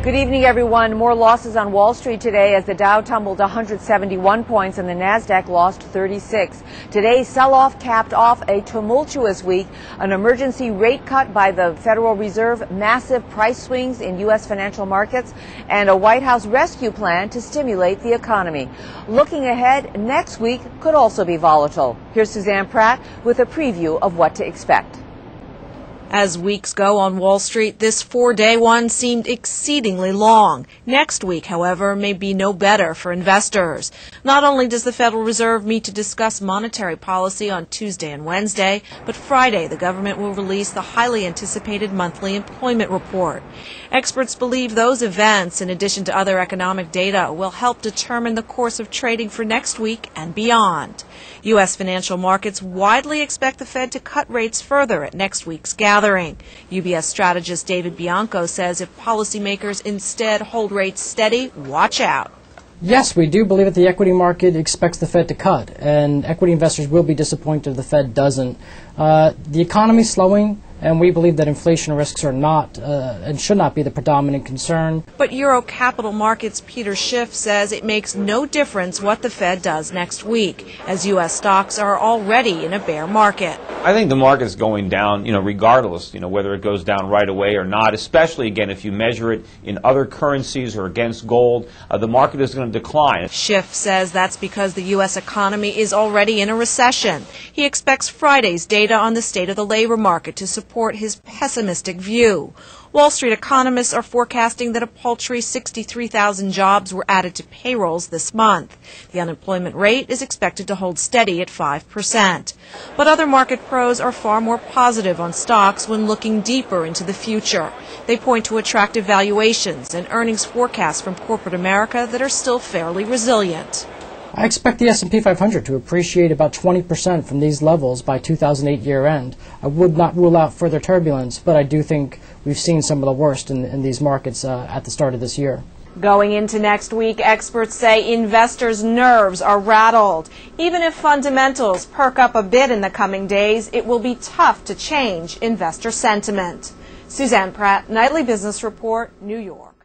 Good evening, everyone. More losses on Wall Street today as the Dow tumbled 171 points and the Nasdaq lost 36. Today's sell-off capped off a tumultuous week. An emergency rate cut by the Federal Reserve, massive price swings in U.S. financial markets, and a White House rescue plan to stimulate the economy. Looking ahead, next week could also be volatile. Here's Suzanne Pratt with a preview of what to expect. As weeks go on Wall Street, this four-day one seemed exceedingly long. Next week, however, may be no better for investors. Not only does the Federal Reserve meet to discuss monetary policy on Tuesday and Wednesday, but Friday the government will release the highly anticipated monthly employment report. Experts believe those events, in addition to other economic data, will help determine the course of trading for next week and beyond. U.S. financial markets widely expect the Fed to cut rates further at next week's gathering. UBS strategist David Bianco says if policymakers instead hold rates steady, watch out. Yes, we do believe that the equity market expects the Fed to cut, and equity investors will be disappointed if the Fed doesn't. The economy is slowing, and we believe that inflation risks are not and should not be the predominant concern. But Euro Capital Markets' Peter Schiff says it makes no difference what the Fed does next week, as U.S. stocks are already in a bear market. I think the market's going down, regardless, whether it goes down right away or not, especially, again, if you measure it in other currencies or against gold, the market is going to decline. Schiff says that's because the U.S. economy is already in a recession. He expects Friday's data on the state of the labor market to support his pessimistic view. Wall Street economists are forecasting that a paltry 63,000 jobs were added to payrolls this month. The unemployment rate is expected to hold steady at 5%. But other market pros are far more positive on stocks when looking deeper into the future. They point to attractive valuations and earnings forecasts from corporate America that are still fairly resilient. I expect the S&P 500 to appreciate about 20% from these levels by 2008 year-end. I would not rule out further turbulence, but I do think we've seen some of the worst in these markets at the start of this year. Going into next week, experts say investors' nerves are rattled. Even if fundamentals perk up a bit in the coming days, it will be tough to change investor sentiment. Suzanne Pratt, Nightly Business Report, New York.